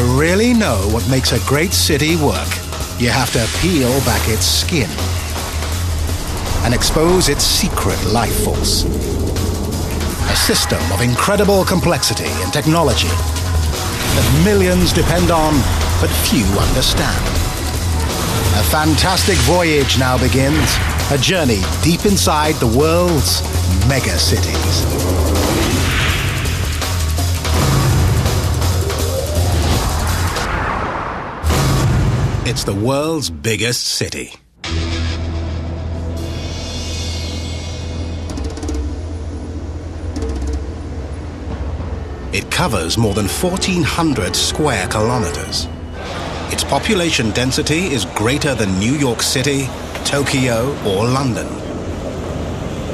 To really know what makes a great city work, you have to peel back its skin and expose its secret life force. A system of incredible complexity and technology that millions depend on, but few understand. A fantastic voyage now begins, a journey deep inside the world's mega-cities. It's the world's biggest city. It covers more than 1,400 square kilometers. Its population density is greater than New York City, Tokyo, or London.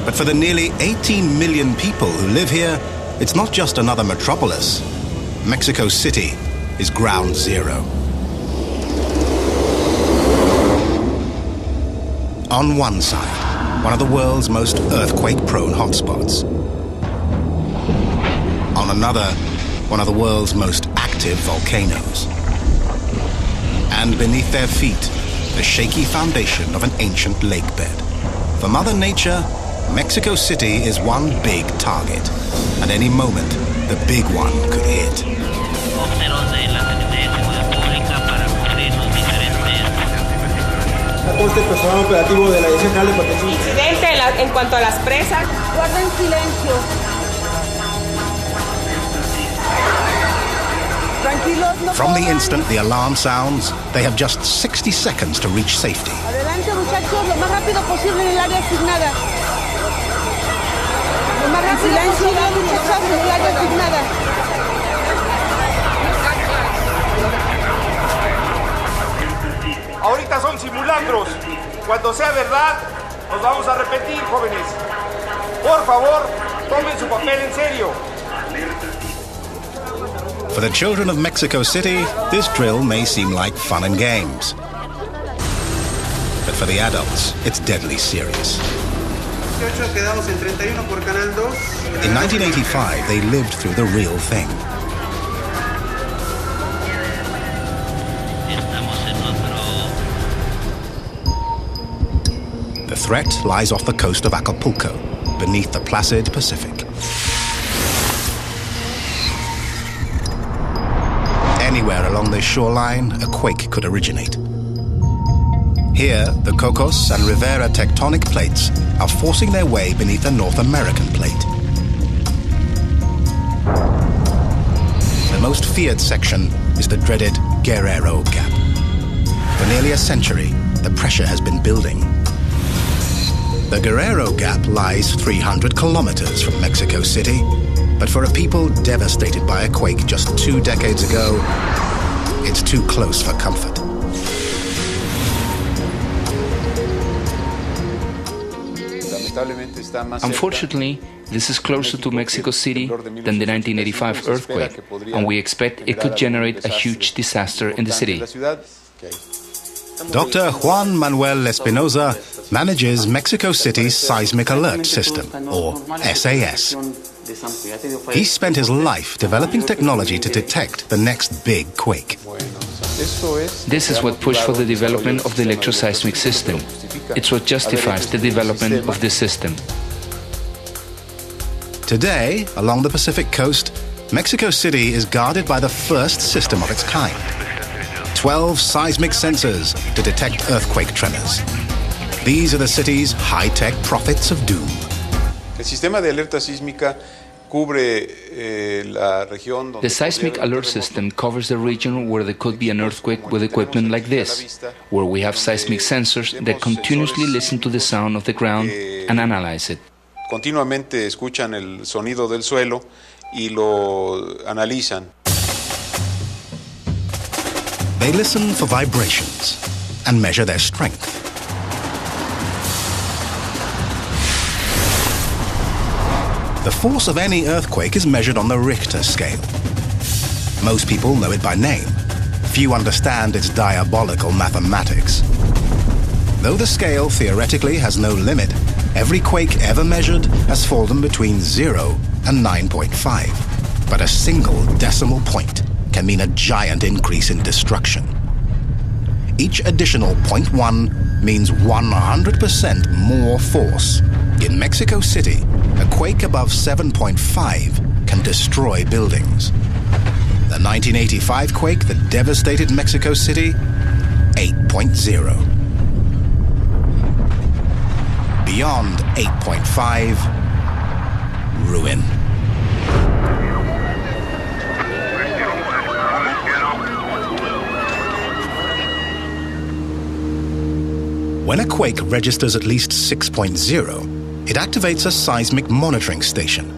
But for the nearly 18 million people who live here, it's not just another metropolis. Mexico City is ground zero. On one side, one of the world's most earthquake-prone hotspots. On another, one of the world's most active volcanoes. And beneath their feet, the shaky foundation of an ancient lake bed. For Mother Nature, Mexico City is one big target. At any moment, the big one could hit. Incidente en cuanto a las presas. Guarden silencio. From the instant the alarm sounds, they have just 60 seconds to reach safety. Adelante, muchachos, lo más rápido posible en el área asignada. Lo más rápido posible, muchachos, en el área asignada. Ahorita son simulacros. Cuando sea verdad, nos vamos a repetir, jóvenes. Por favor, tomen su papel en serio. For the children of Mexico City, this drill may seem like fun and games. But for the adults, it's deadly serious. In 1985, they lived through the real thing. The threat lies off the coast of Acapulco, beneath the placid Pacific. Anywhere along this shoreline, a quake could originate. Here, the Cocos and Rivera tectonic plates are forcing their way beneath the North American plate. The most feared section is the dreaded Guerrero Gap. For nearly a century, the pressure has been building. The Guerrero Gap lies 300 kilometers from Mexico City, but for a people devastated by a quake just 2 decades ago, it's too close for comfort. Unfortunately, this is closer to Mexico City than the 1985 earthquake, and we expect it could generate a huge disaster in the city. Dr. Juan Manuel Espinoza manages Mexico City's Seismic Alert System, or SAS. He spent his life developing technology to detect the next big quake. This is what pushed for the development of the electroseismic system. It's what justifies the development of this system. Today, along the Pacific coast, Mexico City is guarded by the first system of its kind. 12 seismic sensors to detect earthquake tremors. These are the city's high-tech prophets of doom. El sistema de alerta sísmica cubre la región. The seismic alert system covers the region where there could be an earthquake with equipment like this, where we have seismic sensors that continuously listen to the sound of the ground and analyze it. Continuamente escuchan el sonido del suelo y lo analizan. They listen for vibrations and measure their strength. The force of any earthquake is measured on the Richter scale. Most people know it by name. Few understand its diabolical mathematics. Though the scale theoretically has no limit, every quake ever measured has fallen between 0 and 9.5. But a single decimal point can mean a giant increase in destruction. Each additional 0.1 means 100% more force. In Mexico City, a quake above 7.5 can destroy buildings. The 1985 quake that devastated Mexico City, 8.0. Beyond 8.5, ruin. When a quake registers at least 6.0, it activates a seismic monitoring station.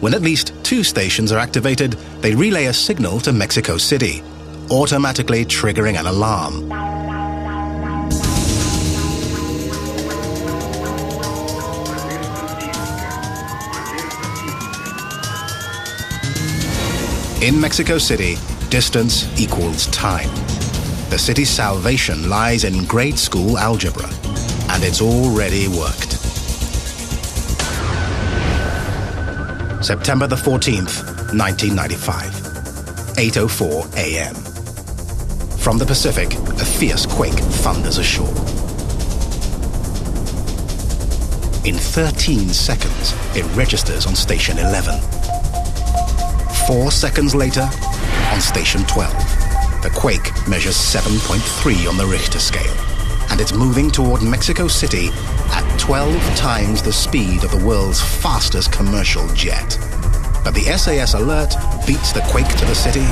When at least 2 stations are activated, they relay a signal to Mexico City, automatically triggering an alarm. In Mexico City, distance equals time. The city's salvation lies in grade school algebra, and it's already worked. September the 14th, 1995, 8:04 a.m. From the Pacific, a fierce quake thunders ashore. In 13 seconds, it registers on Station 11. 4 seconds later, on Station 12. The quake measures 7.3 on the Richter scale, and it's moving toward Mexico City at 12 times the speed of the world's fastest commercial jet. But the SAS alert beats the quake to the city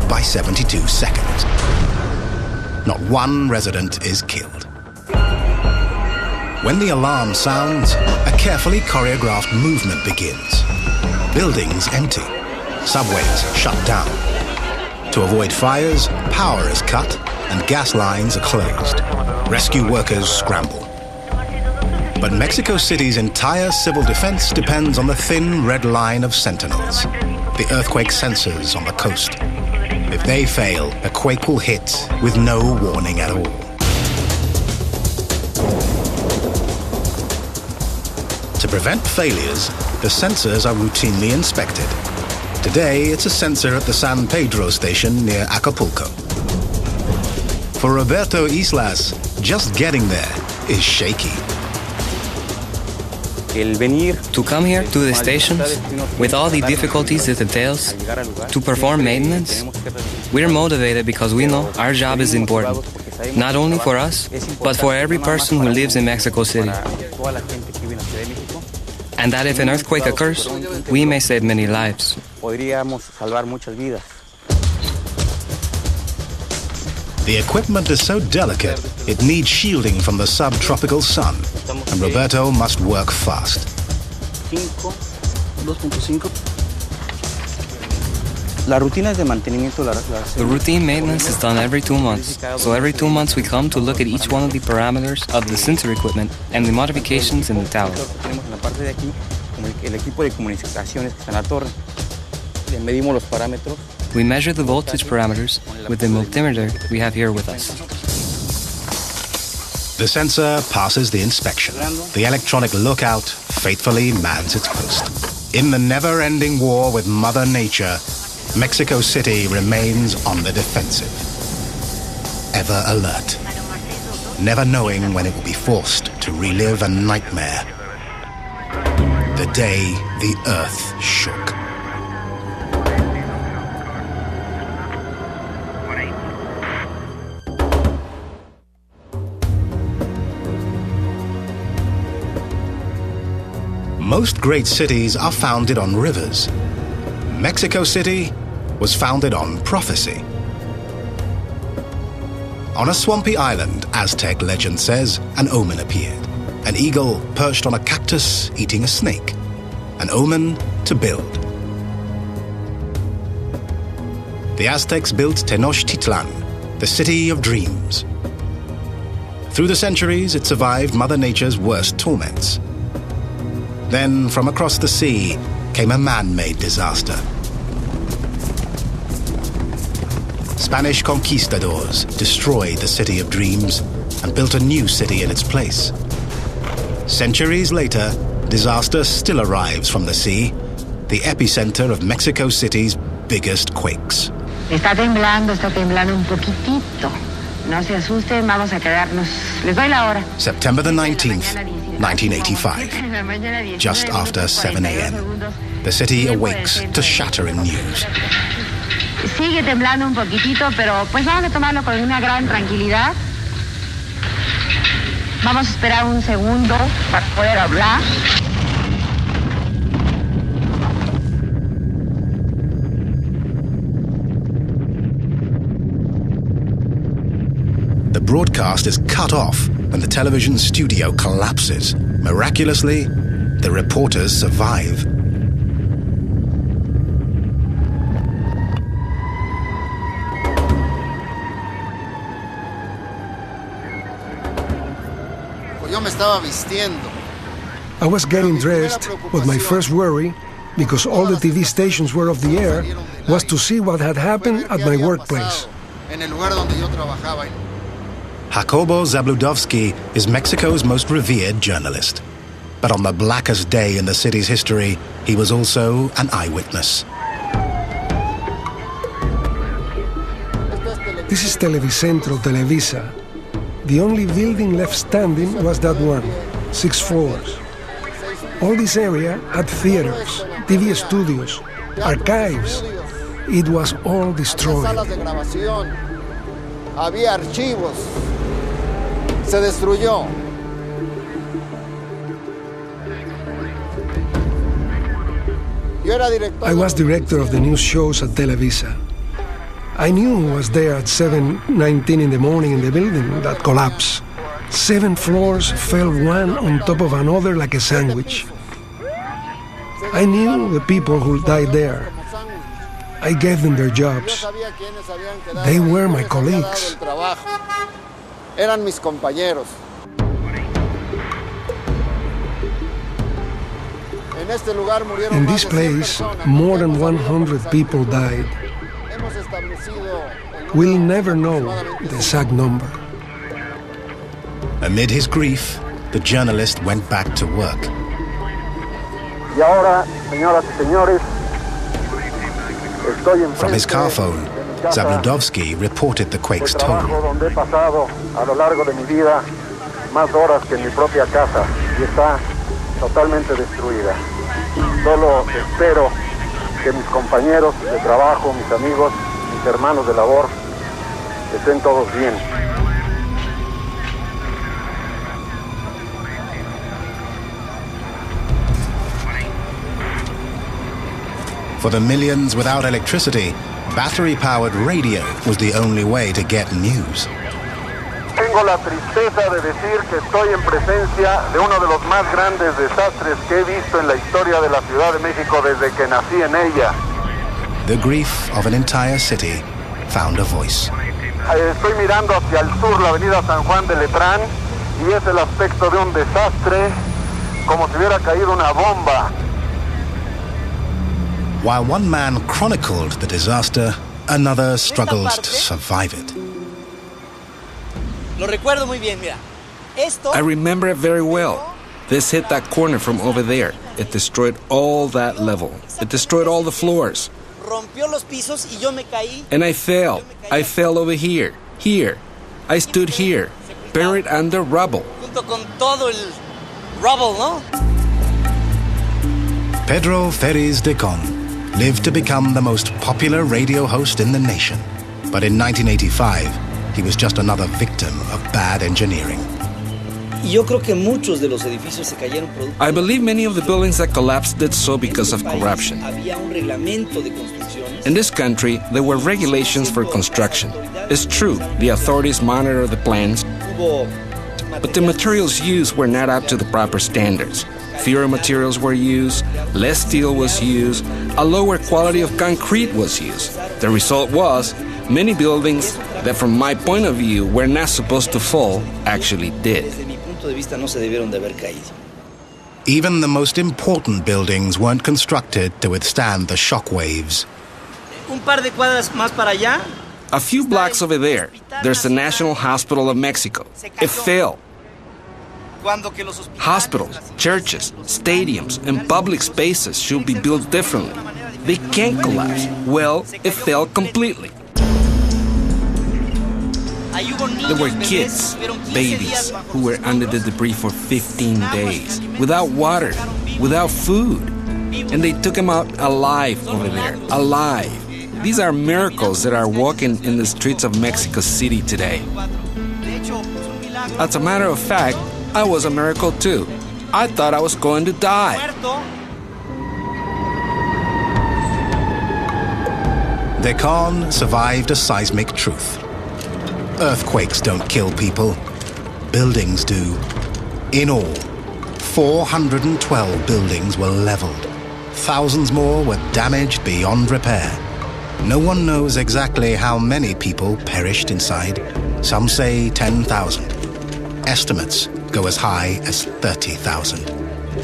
by 72 seconds. Not one resident is killed. When the alarm sounds, a carefully choreographed movement begins. Buildings empty, subways shut down. To avoid fires, power is cut and gas lines are closed. Rescue workers scramble. But Mexico City's entire civil defense depends on the thin red line of sentinels, the earthquake sensors on the coast. If they fail, a quake will hit with no warning at all. To prevent failures, the sensors are routinely inspected. Today, it's a sensor at the San Pedro station near Acapulco. For Roberto Islas, just getting there is shaky. To come here to the stations, with all the difficulties it entails, to perform maintenance, we're motivated because we know our job is important, not only for us, but for every person who lives in Mexico City. And that if an earthquake occurs, we may save many lives. The equipment is so delicate, it needs shielding from the subtropical sun, and Roberto must work fast. The routine maintenance is done every 2 months, so every 2 months we come to look at each one of the parameters of the sensor equipment and the modifications in the tower. We measure the voltage parameters with the multimeter we have here with us. The sensor passes the inspection. The electronic lookout faithfully mans its post. In the never-ending war with Mother Nature, Mexico City remains on the defensive. Ever alert, never knowing when it will be forced to relive a nightmare. The day the earth shook. Most great cities are founded on rivers. Mexico City was founded on prophecy. On a swampy island, Aztec legend says, an omen appeared. An eagle perched on a cactus eating a snake. An omen to build. The Aztecs built Tenochtitlan, the city of dreams. Through the centuries, it survived Mother Nature's worst torments. Then, from across the sea, came a man-made disaster. Spanish conquistadors destroyed the city of dreams and built a new city in its place. Centuries later, disaster still arrives from the sea, the epicenter of Mexico City's biggest quakes. Está temblando un poquitito. No se asusten, vamos a quedarnos. Les doy la hora. September the 19th, 1985. Just after 7 a.m. The city awakes to shattering news. Sigue temblando un poquitito, pero pues vamos a tomarlo con una gran tranquilidad. Vamos a esperar un segundo para poder hablar. The broadcast is cut off and the television studio collapses. Miraculously, the reporters survive. I was getting dressed, but my first worry, because all the TV stations were off the air, was to see what had happened at my workplace. Jacobo Zabludovsky is Mexico's most revered journalist. But on the blackest day in the city's history, he was also an eyewitness. This is Televicentro, Televisa. The only building left standing was that one, 6 floors. All this area had theaters, TV studios, archives. It was all destroyed. Había archivos. Se destruyó. I was director of the news shows at Televisa. I knew who was there at 7:19 in the morning in the building that collapsed. 7 floors fell one on top of another like a sandwich. I knew the people who died there. I gave them their jobs. They were my colleagues. Eran mis compañeros. In this place, more than 100 people died. We'll never know the exact number. Amid his grief, the journalist went back to work. Y ahora, señoras y señores, From his car phone, Zabludovsky reported the quake's toll. Donde he pasado a lo largo de mi vida más horas que en mi propia casa y está totalmente destruida. Solo espero que mis compañeros de trabajo, mis amigos, mis hermanos de labor estén todos bien. For the millions without electricity, battery-powered radio was the only way to get news. Tengo la tristeza de decir que estoy en presencia de uno de los más grandes desastres que he visto en la historia de la Ciudad de México desde que nací en ella. The grief of an entire city found a voice. Estoy mirando hacia el sur la avenida San Juan de Letrán y es el aspecto de un desastre, como si hubiera caído una bomba. While one man chronicled the disaster, another struggled to survive it. I remember it very well. This hit that corner from over there. It destroyed all that level. It destroyed all the floors. And I fell. I fell over here. Here. I stood here, buried under rubble. Pedro Ferriz de Con lived to become the most popular radio host in the nation. But in 1985, he was just another victim of bad engineering. I believe many of the buildings that collapsed did so because of corruption. In this country, there were regulations for construction. It's true, the authorities monitor the plans, but the materials used were not up to the proper standards. Fewer materials were used, less steel was used, a lower quality of concrete was used. The result was, many buildings that from my point of view were not supposed to fall actually did. Even the most important buildings weren't constructed to withstand the shock waves. A few blocks over there, there's the National Hospital of Mexico. It fell. Hospitals, churches, stadiums, and public spaces should be built differently. They can't collapse. Well, it fell completely. There were kids, babies, who were under the debris for 15 days, without water, without food. And they took them out alive over there, alive. These are miracles that are walking in the streets of Mexico City today. As a matter of fact, I was a miracle too. I thought I was going to die. Decon survived a seismic truth. Earthquakes don't kill people. Buildings do. In all, 412 buildings were leveled. Thousands more were damaged beyond repair. No one knows exactly how many people perished inside. Some say 10,000. Estimates go as high as 30,000.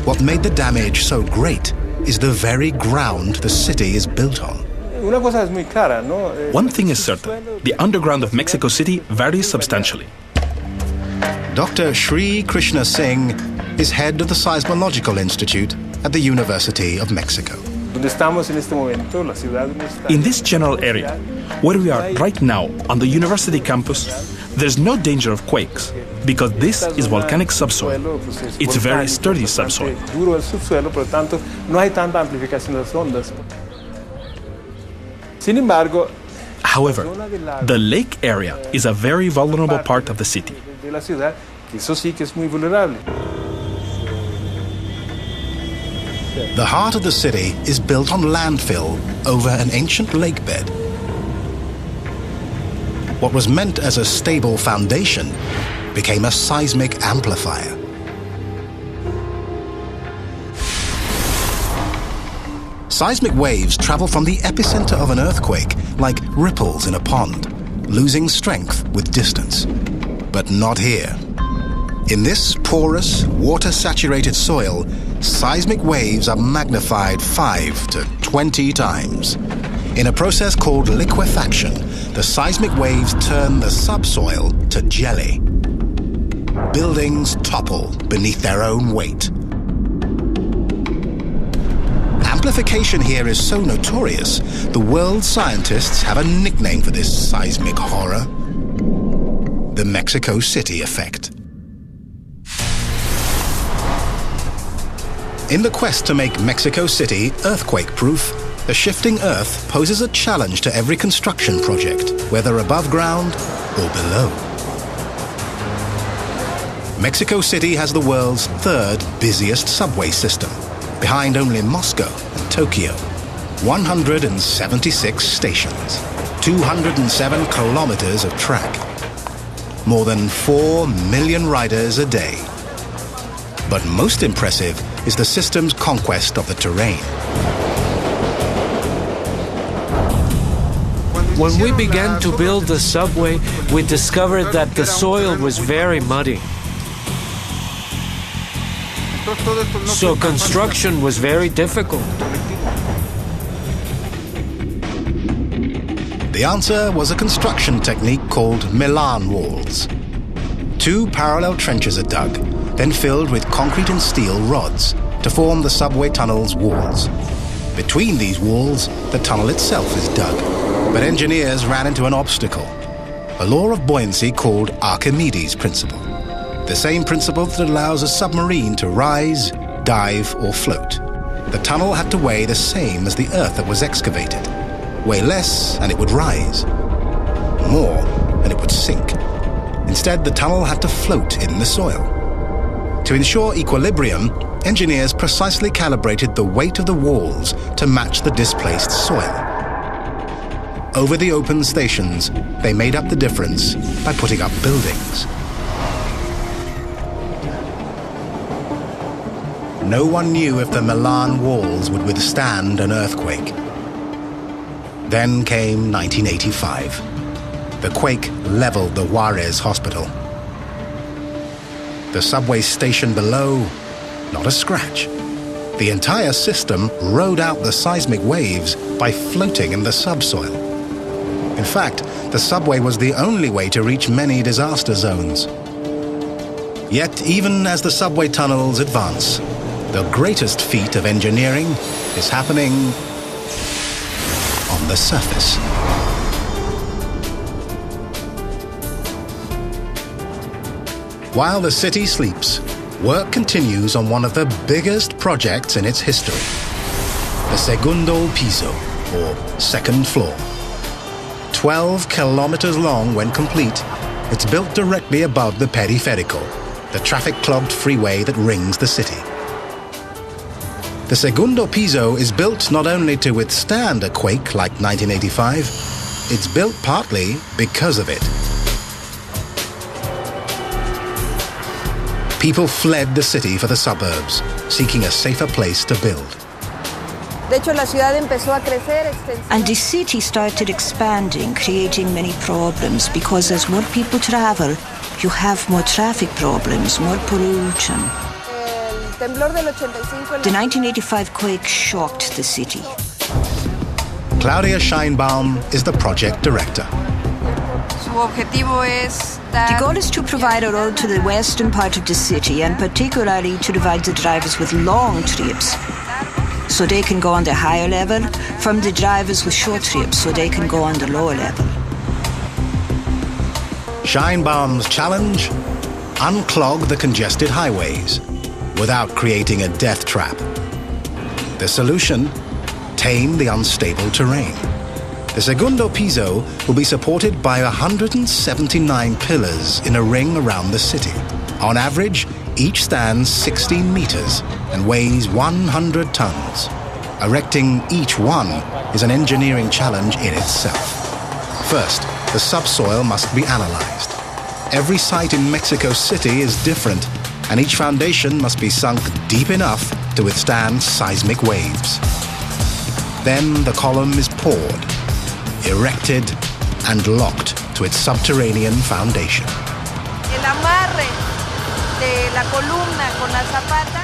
What made the damage so great is the very ground the city is built on. One thing is certain, the underground of Mexico City varies substantially. Dr. Sri Krishna Singh is head of the Seismological Institute at the University of Mexico. In this general area, where we are right now on the university campus, there's no danger of quakes, because this is volcanic subsoil. It's very sturdy subsoil. However, the lake area is a very vulnerable part of the city. The heart of the city is built on landfill over an ancient lake bed. What was meant as a stable foundation became a seismic amplifier. Seismic waves travel from the epicenter of an earthquake like ripples in a pond, losing strength with distance. But not here. In this porous, water-saturated soil, seismic waves are magnified 5 to 20 times. In a process called liquefaction, the seismic waves turn the subsoil to jelly. Buildings topple beneath their own weight. Amplification here is so notorious, the world scientists have a nickname for this seismic horror: the Mexico City effect. In the quest to make Mexico City earthquake-proof, the shifting earth poses a challenge to every construction project, whether above ground or below. Mexico City has the world's third busiest subway system, behind only Moscow and Tokyo. 176 stations, 207 kilometers of track, more than 4 million riders a day. But most impressive is the system's conquest of the terrain. When we began to build the subway, we discovered that the soil was very muddy. So construction was very difficult. The answer was a construction technique called Milan walls. 2 parallel trenches are dug, then filled with concrete and steel rods to form the subway tunnel's walls. Between these walls, the tunnel itself is dug, but engineers ran into an obstacle, a law of buoyancy called Archimedes' principle, the same principle that allows a submarine to rise, dive, or float. The tunnel had to weigh the same as the earth that was excavated. Weigh less, and it would rise. More, and it would sink. Instead, the tunnel had to float in the soil. To ensure equilibrium, engineers precisely calibrated the weight of the walls to match the displaced soil. Over the open stations, they made up the difference by putting up buildings. No one knew if the Milan walls would withstand an earthquake. Then came 1985. The quake leveled the Juarez hospital. The subway station below, not a scratch. The entire system rode out the seismic waves by floating in the subsoil. In fact, the subway was the only way to reach many disaster zones. Yet, even as the subway tunnels advance, the greatest feat of engineering is happening on the surface. While the city sleeps, work continues on one of the biggest projects in its history, the Segundo Piso, or second floor. 12 kilometers long when complete, it's built directly above the Periférico, the traffic-clogged freeway that rings the city. The Segundo Piso is built not only to withstand a quake like 1985, it's built partly because of it. People fled the city for the suburbs, seeking a safer place to build. And the city started expanding, creating many problems, because as more people travel, you have more traffic problems, more pollution. The 1985 quake shocked the city. Claudia Scheinbaum is the project director. The goal is to provide a road to the western part of the city, and particularly to divide the drivers with long trips, so they can go on the higher level, from the drivers with short trips, so they can go on the lower level. Scheinbaum's challenge? Unclog the congested highways without creating a death trap. The solution? Tame the unstable terrain. The Segundo Piso will be supported by 179 pillars in a ring around the city. On average, each stands 16 meters and weighs 100 tons. Erecting each one is an engineering challenge in itself. First, the subsoil must be analyzed. Every site in Mexico City is different, and each foundation must be sunk deep enough to withstand seismic waves. Then the column is poured, erected, and locked to its subterranean foundation.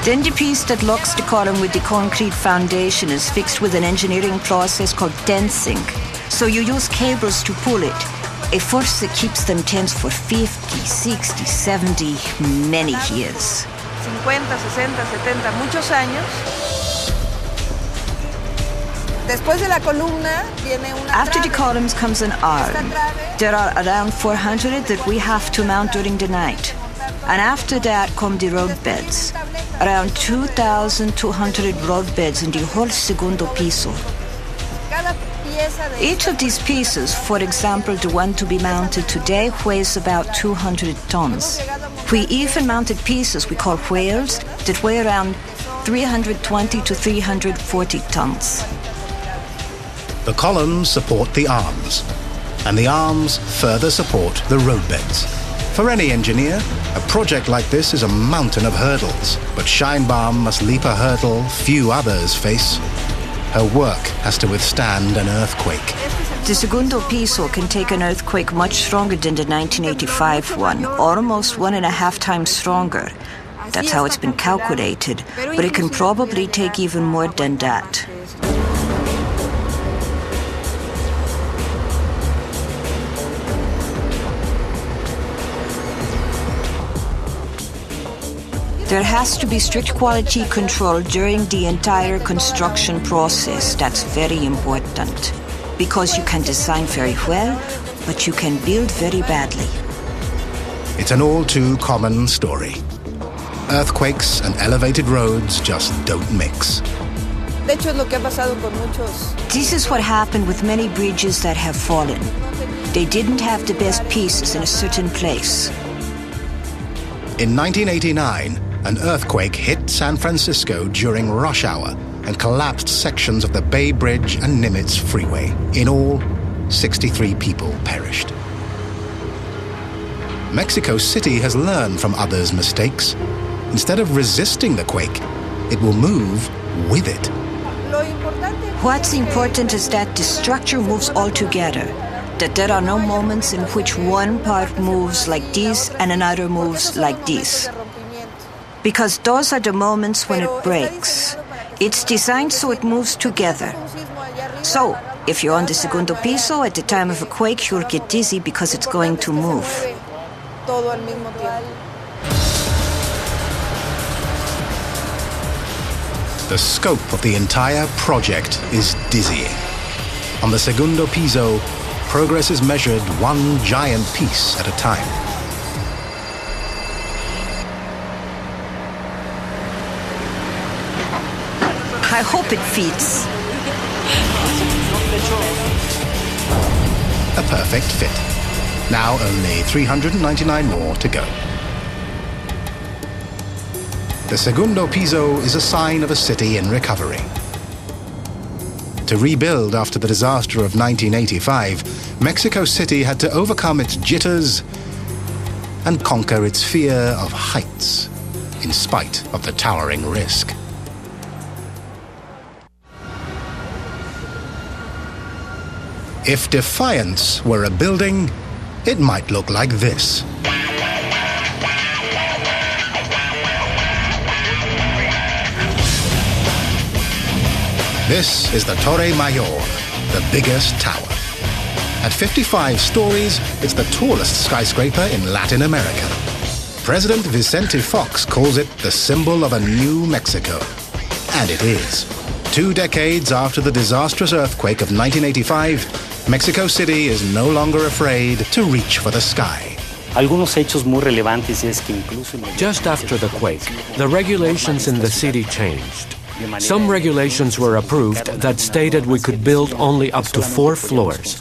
Then the piece that locks the column with the concrete foundation is fixed with an engineering process called tensing. So you use cables to pull it, a force that keeps them tense for 50, 60, 70, many years. 50, 60, 70, muchos años. After the columns comes an arm. There are around 400 that we have to mount during the night. And after that come the road beds. Around 2,200 road beds in the whole Segundo Piso. Each of these pieces, for example, the one to be mounted today, weighs about 200 tons. We even mounted pieces we call whales that weigh around 320 to 340 tons. The columns support the arms, and the arms further support the roadbeds. For any engineer, a project like this is a mountain of hurdles, but Scheinbaum must leap a hurdle few others face. Her work has to withstand an earthquake. The Segundo Piso can take an earthquake much stronger than the 1985 one, almost 1.5 times stronger. That's how it's been calculated, but it can probably take even more than that. There has to be strict quality control during the entire construction process. That's very important, because you can design very well, but you can build very badly. It's an all too common story. Earthquakes and elevated roads just don't mix. This is what happened with many bridges that have fallen. They didn't have the best pieces in a certain place. In 1989, an earthquake hit San Francisco during rush hour and collapsed sections of the Bay Bridge and Nimitz Freeway. In all, 63 people perished. Mexico City has learned from others' mistakes. Instead of resisting the quake, it will move with it. What's important is that the structure moves all together, that there are no moments in which one part moves like this and another moves like this. Because those are the moments when it breaks. It's designed so it moves together. So, if you're on the Segundo Piso at the time of a quake, you'll get dizzy because it's going to move. The scope of the entire project is dizzying. On the segundo piso, progress is measured one giant piece at a time. I hope it fits. A perfect fit. Now only 399 more to go. The segundo piso is a sign of a city in recovery. To rebuild after the disaster of 1985, Mexico City had to overcome its jitters and conquer its fear of heights, in spite of the towering risk. If Defiance were a building, it might look like this. This is the Torre Mayor, the biggest tower. At 55 stories, it's the tallest skyscraper in Latin America. President Vicente Fox calls it the symbol of a new Mexico. And it is. 2 decades after the disastrous earthquake of 1985, Mexico City is no longer afraid to reach for the sky. Just after the quake, the regulations in the city changed. Some regulations were approved that stated we could build only up to 4 floors.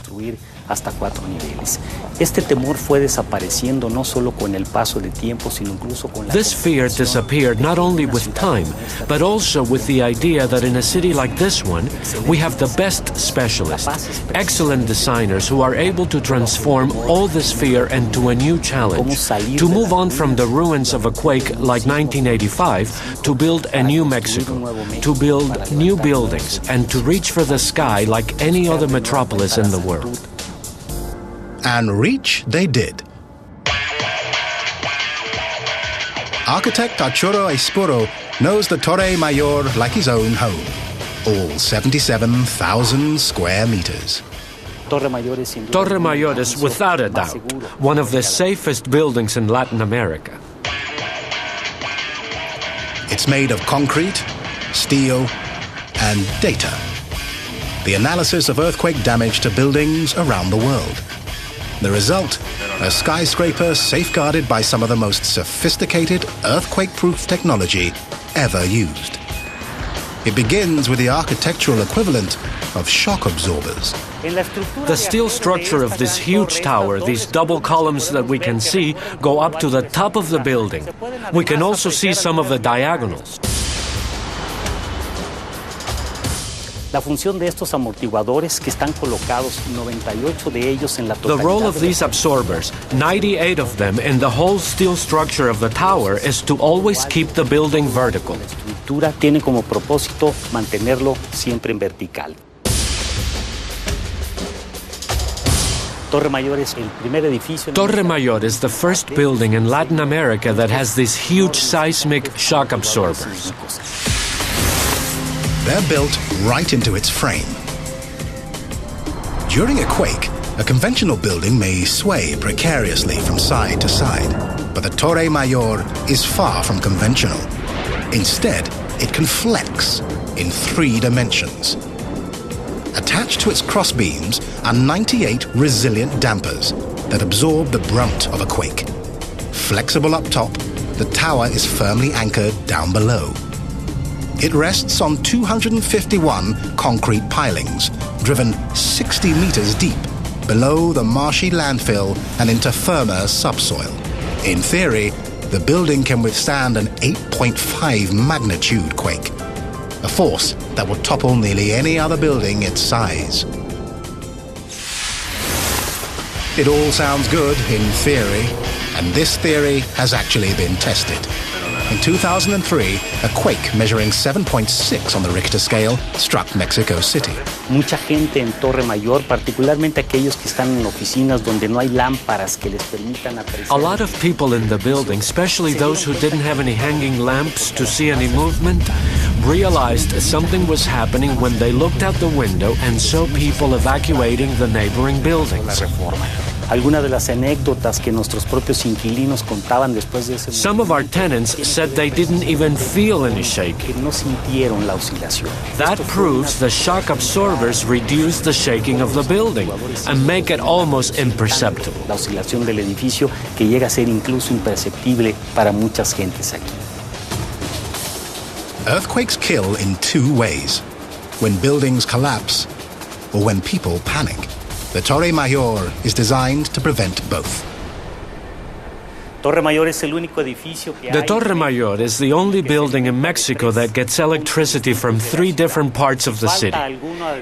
This fear disappeared not only with time, but also with the idea that in a city like this one, we have the best specialists, excellent designers who are able to transform all this fear into a new challenge, to move on from the ruins of a quake like 1985 to build a new Mexico, to build new buildings, and to reach for the sky like any other metropolis in the world. And reach they did. Architect Arturo Espuro knows the Torre Mayor like his own home, all 77,000 square meters. Torre Mayor is, without a doubt, one of the safest buildings in Latin America. It's made of concrete, steel, and data. The analysis of earthquake damage to buildings around the world. The result, a skyscraper safeguarded by some of the most sophisticated earthquake-proof technology ever used. It begins with the architectural equivalent of shock absorbers. The steel structure of this huge tower, these double columns that we can see, go up to the top of the building. We can also see some of the diagonals. La función de estos amortiguadores que están colocados 98 de ellos en la totalidad. The role of these absorbers, 98 of them in the whole steel structure of the tower, is to always keep the building vertical. La estructura tiene como propósito mantenerlo siempre en vertical. Torre Mayor es el primer edificio. Torre Mayor is the first building in Latin America that has these huge seismic shock absorbers. They're built right into its frame. During a quake, a conventional building may sway precariously from side to side, but the Torre Mayor is far from conventional. Instead, it can flex in 3 dimensions. Attached to its crossbeams are 98 resilient dampers that absorb the brunt of a quake. Flexible up top, the tower is firmly anchored down below. It rests on 251 concrete pilings, driven 60 meters deep, below the marshy landfill and into firmer subsoil. In theory, the building can withstand an 8.5 magnitude quake, a force that would topple nearly any other building its size. It all sounds good in theory, and this theory has actually been tested. In 2003, a quake measuring 7.6 on the Richter scale struck Mexico City. Mucha gente en Torre Mayor, particularmente aquellos que están en oficinas donde no hay lámparas que les permitan apreciar. A lot of people in the building, especially those who didn't have any hanging lamps to see any movement, realized something was happening when they looked out the window and saw people evacuating the neighboring buildings. Algunas de las anécdotas que nuestros propios inquilinos contaban después de ese momento. Some of our tenants said they didn't even feel any shaking. Que no sintieron la oscilación. That proves the shock absorbers reduce the shaking of the building and make it almost imperceptible. La oscilación del edificio que llega a ser incluso imperceptible para muchas gentes aquí. Earthquakes kill in two ways: when buildings collapse or when people panic. The Torre Mayor is designed to prevent both. Torre Mayor es el único edificio que The Torre Mayor is the only building in Mexico that gets electricity from 3 different parts of the city.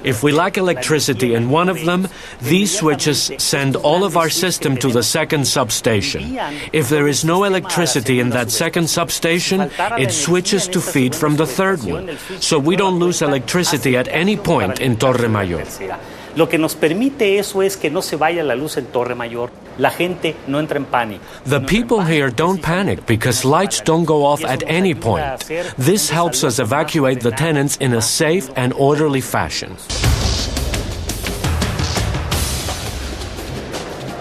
If we lack electricity in one of them, these switches send all of our system to the second substation. If there is no electricity in that second substation, it switches to feed from the third one, so we don't lose electricity at any point in Torre Mayor. Lo que nos permite eso es que no se vaya la luz en Torre Mayor. La gente no entra en pánico. The people here don't panic because lights don't go off at any point. This helps us evacuate the tenants in a safe and orderly fashion.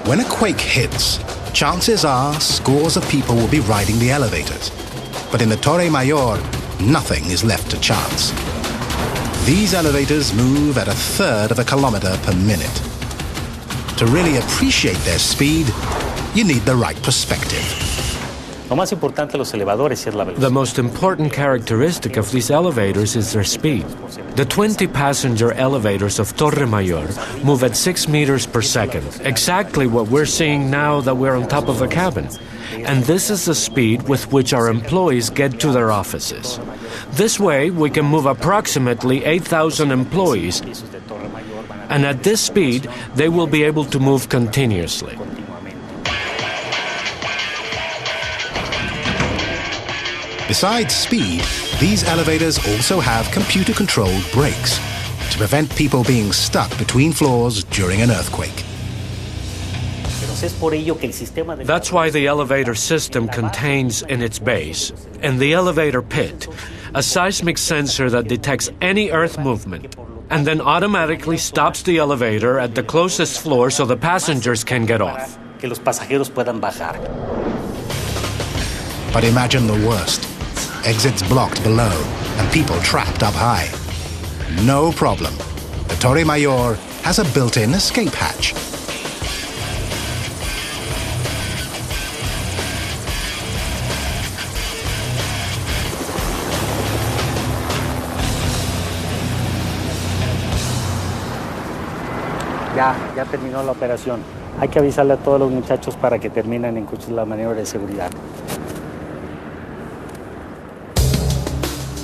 When a quake hits, chances are scores of people will be riding the elevators. But in the Torre Mayor, nothing is left to chance. These elevators move at 1/3 of a kilometer per minute. To really appreciate their speed, you need the right perspective. Lo más importante de los elevadores es la velocidad. The most important characteristic of these elevators is their speed. The 20-passenger elevators of Torre Mayor move at 6 meters per second, exactly what we're seeing now that we're on top of the cabin. And this is the speed with which our employees get to their offices. This way, we can move approximately 8,000 employees, and at this speed, they will be able to move continuously. Besides speed, these elevators also have computer-controlled brakes to prevent people being stuck between floors during an earthquake. That's why the elevator system contains in its base, in the elevator pit, a seismic sensor that detects any earth movement and then automatically stops the elevator at the closest floor so the passengers can get off. Que los pasajeros puedan bajar. But imagine the worst. Exits blocked below and people trapped up high. No problem. The Torre Mayor has a built-in escape hatch. Ya terminó la operación. Hay que avisarle a todos los muchachos para que terminen en la maniobra de seguridad.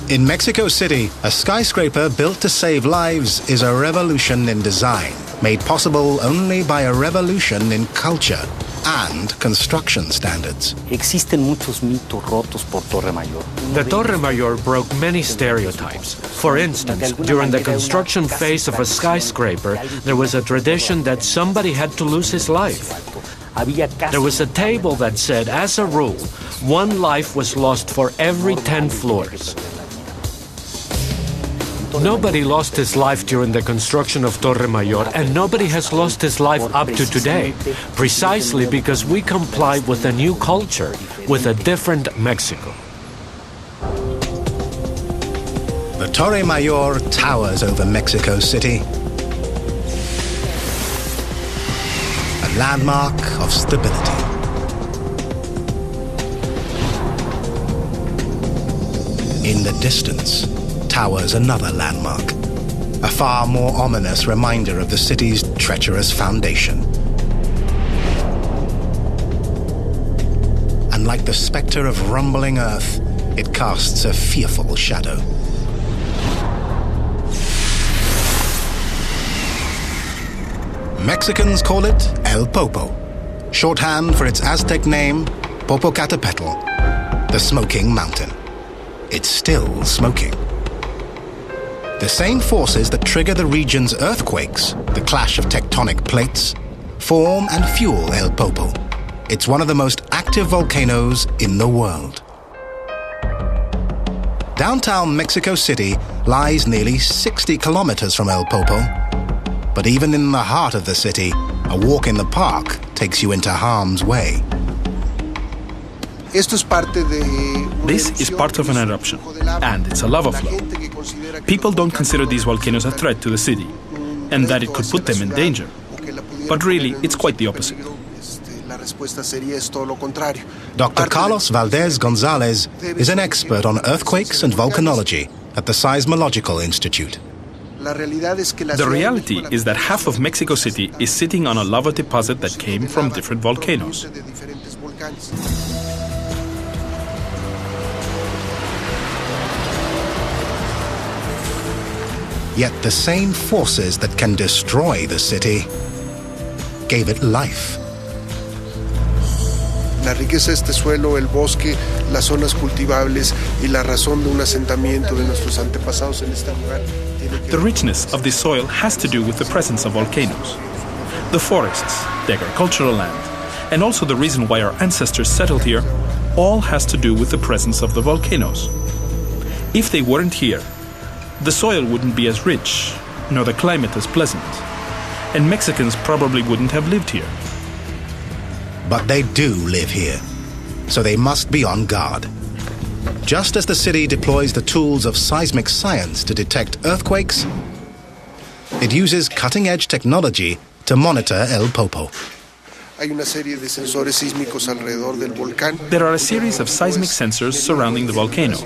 In Mexico City, a skyscraper built to save lives is a revolution in design, made possible only by a revolution in culture and construction standards. Existen muchos mitos rotos por Torre Mayor. The Torre Mayor broke many stereotypes. For instance, during the construction phase of a skyscraper, there was a tradition that somebody had to lose his life. There was a table that said, as a rule, 1 life was lost for every 10 floors. Nobody lost his life during the construction of Torre Mayor, and nobody has lost his life up to today, precisely because we comply with a new culture, with a different Mexico. The Torre Mayor towers over Mexico City, a landmark of stability. In the distance, towers another landmark, a far more ominous reminder of the city's treacherous foundation. And like the specter of rumbling earth, it casts a fearful shadow. Mexicans call it El Popo, shorthand for its Aztec name, Popocatépetl, the smoking mountain. It's still smoking. The same forces that trigger the region's earthquakes, the clash of tectonic plates, form and fuel El Popo. It's one of the most active volcanoes in the world. Downtown Mexico City lies nearly 60 kilometers from El Popo. But even in the heart of the city, A walk in the park takes you into harm's way. This is part of an eruption, and it's a lava flow. People don't consider these volcanoes a threat to the city, and that it could put them in danger. But really, it's quite the opposite. Dr. Carlos Valdez Gonzalez is an expert on earthquakes and volcanology at the Seismological Institute. The reality is that half of Mexico City is sitting on a lava deposit that came from different volcanoes. Yet the same forces that can destroy the city gave it life. La riqueza de este suelo, el bosque, las zonas cultivables y la razón de un asentamiento de nuestros antepasados en este lugar. The richness of this soil has to do with the presence of volcanoes. The forests, the agricultural land, and also the reason why our ancestors settled here, all has to do with the presence of the volcanoes. If they weren't here, the soil wouldn't be as rich, nor the climate as pleasant, and Mexicans probably wouldn't have lived here. But they do live here, so they must be on guard. Just as the city deploys the tools of seismic science to detect earthquakes, it uses cutting-edge technology to monitor El Popo. Hay una serie de sensores sísmicos alrededor del volcán. There are a series of seismic sensors surrounding the volcano,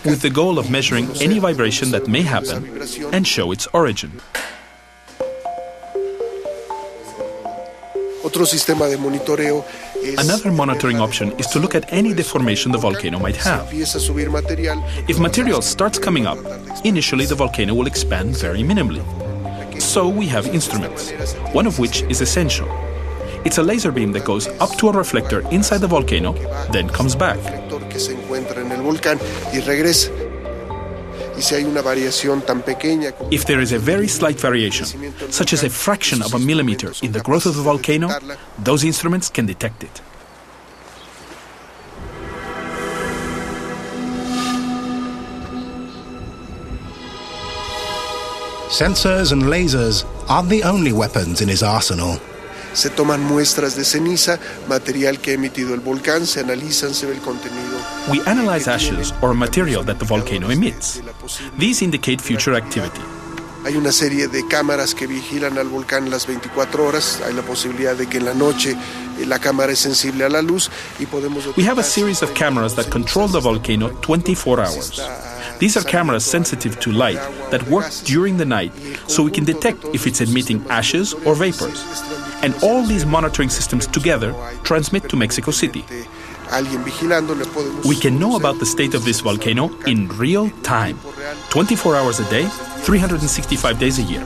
with the goal of measuring any vibration that may happen and show its origin. Another monitoring option is to look at any deformation the volcano might have. If material starts coming up, initially the volcano will expand very minimally. So we have instruments, one of which is essential. It's a laser beam that goes up to a reflector inside the volcano, then comes back. If there is a very slight variation, such as a fraction of a millimeter in the growth of the volcano, those instruments can detect it. Sensors and lasers aren't the only weapons in his arsenal. Se toman muestras de ceniza, material que ha emitido el volcán, se analizan, se ve el contenido. We analyze ashes or material that the volcano emits. These indicate future activity. Hay una serie de cámaras que vigilan al volcán las 24 horas. Hay la posibilidad de que en la noche la cámara es sensible a la luz y podemos. We have a series of cameras that control the volcano 24 hours. These are cameras sensitive to light that work during the night, so we can detect if it's emitting ashes or vapors. And all these monitoring systems together transmit to Mexico City. We can know about the state of this volcano in real time, 24 hours a day, 365 days a year.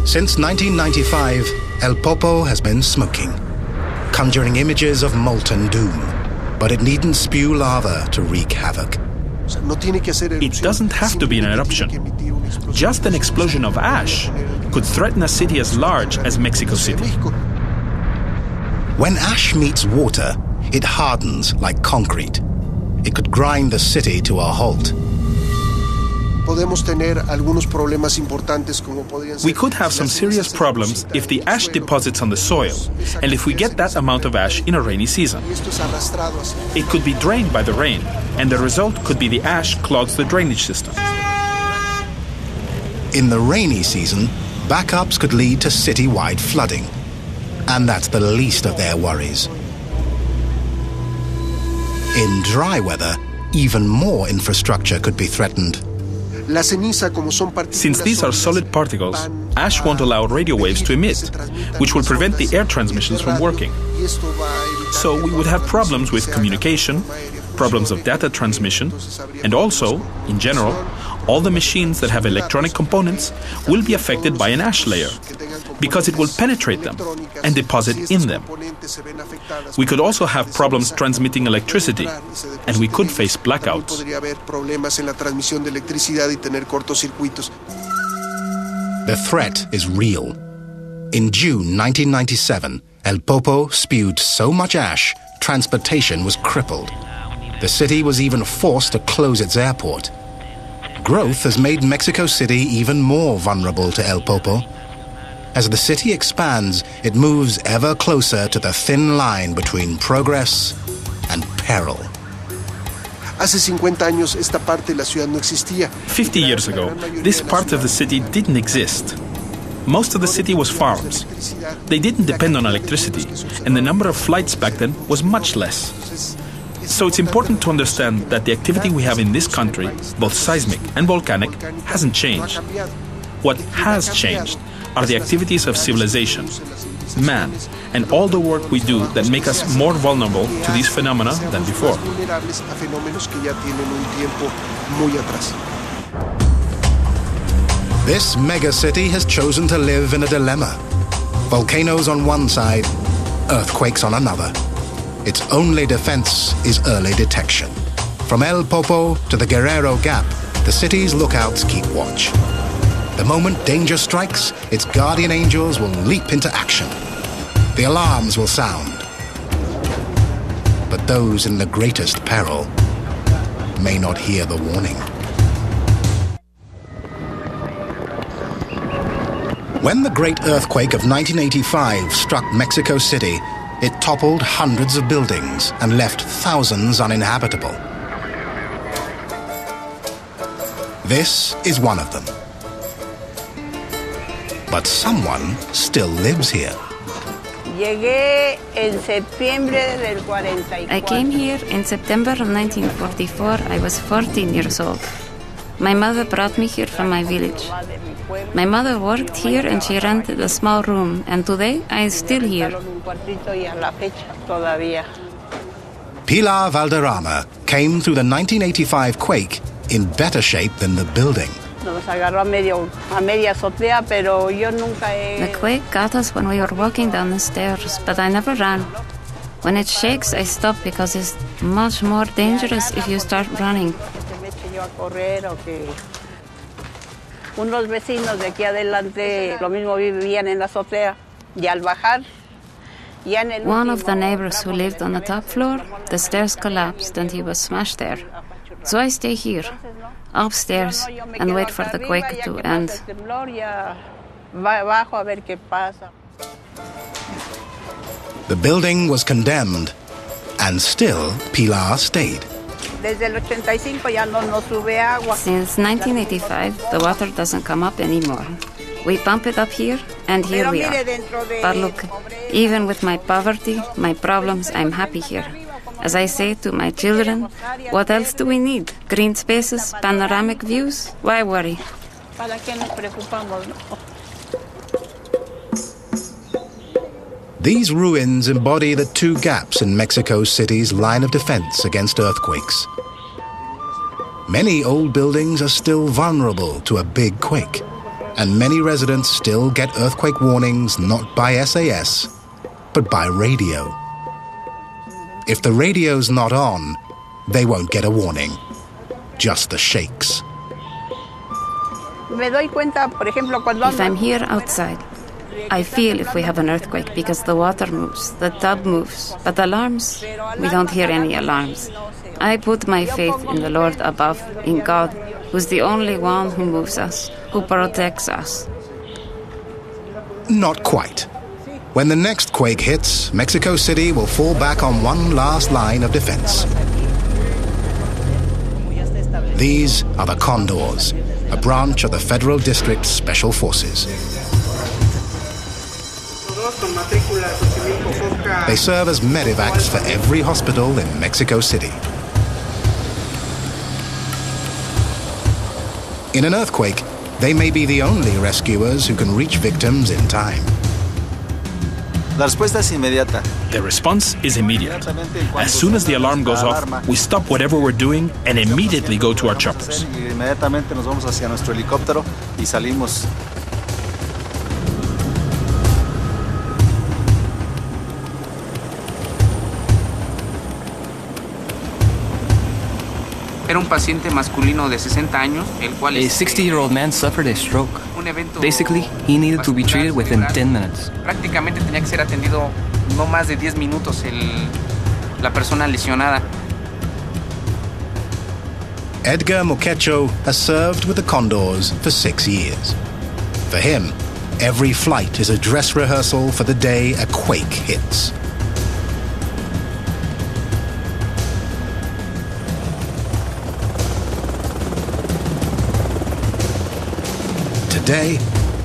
Since 1995, El Popo has been smoking, conjuring images of molten doom. But it needn't spew lava to wreak havoc. It doesn't have to be an eruption. Just an explosion of ash could threaten a city as large as Mexico City. When ash meets water, it hardens like concrete. It could grind the city to a halt. We could have some serious problems if the ash deposits on the soil, and if we get that amount of ash in a rainy season. It could be drained by the rain, and the result could be the ash clogs the drainage system. In the rainy season, backups could lead to citywide flooding. And that's the least of their worries. In dry weather, even more infrastructure could be threatened. Since these are solid particles, ash won't allow radio waves to emit, which will prevent the air transmissions from working. So we would have problems with communication, problems of data transmission, and also, in general, all the machines that have electronic components will be affected by an ash layer, because it will penetrate them and deposit in them. We could also have problems transmitting electricity, and we could face blackouts. The threat is real. In June 1997, El Popo spewed so much ash, transportation was crippled. The city was even forced to close its airport. growth has made Mexico City even more vulnerable to El Popo. As the city expands, it moves ever closer to the thin line between progress and peril. Hace 50 años esta parte de la ciudad no existía. 50 years ago, this part of the city didn't exist. Most of the city was farms. They didn't depend on electricity, and the number of flights back then was much less. So it's important to understand that the activity we have in this country, both seismic and volcanic, hasn't changed. What has changed are the activities of civilization, man, and all the work we do that make us more vulnerable to these phenomena than before. This megacity has chosen to live in a dilemma. Volcanoes on one side, earthquakes on another. Its only defense is early detection. From El Popo to the Guerrero Gap, the city's lookouts keep watch. The moment danger strikes, its guardian angels will leap into action. The alarms will sound. But those in the greatest peril may not hear the warning. When the great earthquake of 1985 struck Mexico City, it toppled hundreds of buildings and left thousands uninhabitable. This is one of them. But someone still lives here. I came here in September of 1944. I was 14 years old. My mother brought me here from my village. My mother worked here and she rented a small room, and today I am still here. Pilar Valderrama came through the 1985 quake in better shape than the building. The quake got us when we were walking down the stairs, but I never ran. When it shakes, I stop because it's much more dangerous if you start running. Unos vecinos de aquí adelante lo mismo vivían en la azotea y al bajar ya en el One of the neighbors who lived on the top floor, the stairs collapsed and he was smashed there. So I stay here, upstairs, and wait for the quake to end. The building was condemned, and still Pilar stayed. Since 1985, the water doesn't come up anymore. We pump it up here, and here we are. But look, even with my poverty, my problems, I'm happy here. As I say to my children, what else do we need? Green spaces, panoramic views? Why worry? These ruins embody the two gaps in Mexico City's line of defense against earthquakes. Many old buildings are still vulnerable to a big quake, and many residents still get earthquake warnings not by SAS, but by radio. If the radio's not on, they won't get a warning, just the shakes. If I'm here outside, I feel if we have an earthquake because the water moves, the tub moves, but alarms, we don't hear any alarms. I put my faith in the Lord above, in God, who's the only one who moves us, who protects us. Not quite. When the next quake hits, Mexico City will fall back on one last line of defense. These are the Condors, a branch of the Federal District Special Forces. They serve as medevacs for every hospital in Mexico City. In an earthquake, they may be the only rescuers who can reach victims in time. The response is immediate. As soon as the alarm goes off, we stop whatever we're doing and immediately go to our choppers. Era un paciente masculino de 60 años, el cual A 60-year-old man suffered a stroke. Basically, he needed to be treated within 10 minutes. Prácticamente tenía que ser atendido no más de 10 minutos la persona lesionada. Edgar Moquecho has served with the Condors for 6 years. For him, every flight is a dress rehearsal for the day a quake hits. Today,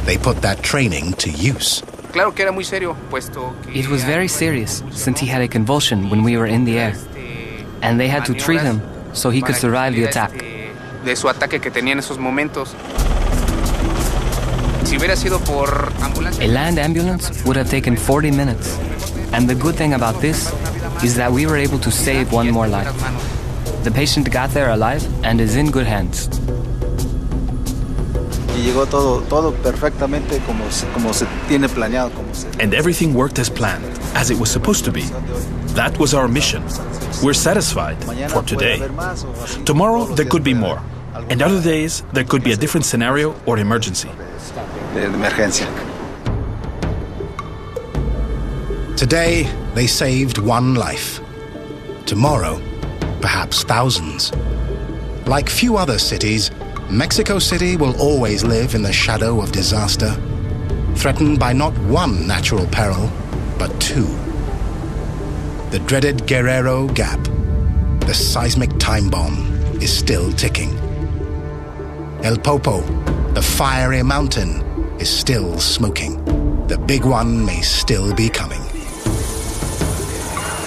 they put that training to use. It was very serious, since he had a convulsion when we were in the air. And they had to treat him so he could survive the attack. A land ambulance would have taken 40 minutes. And the good thing about this is that we were able to save one more life. The patient got there alive and is in good hands. And everything worked as planned, as it was supposed to be. That was our mission. We're satisfied for today. Tomorrow, there could be more. And other days, there could be a different scenario or emergency. Today, they saved one life. Tomorrow, perhaps thousands. Like few other cities, Mexico City will always live in the shadow of disaster, threatened by not one natural peril, but two. The dreaded Guerrero Gap, the seismic time bomb, is still ticking. El Popo, the fiery mountain, is still smoking. The big one may still be coming.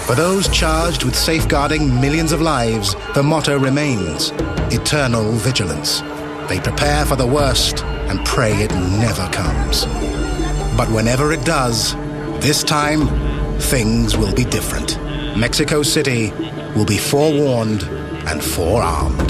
For those charged with safeguarding millions of lives, the motto remains: eternal vigilance. They prepare for the worst and pray it never comes. But whenever it does, this time, things will be different. Mexico City will be forewarned and forearmed.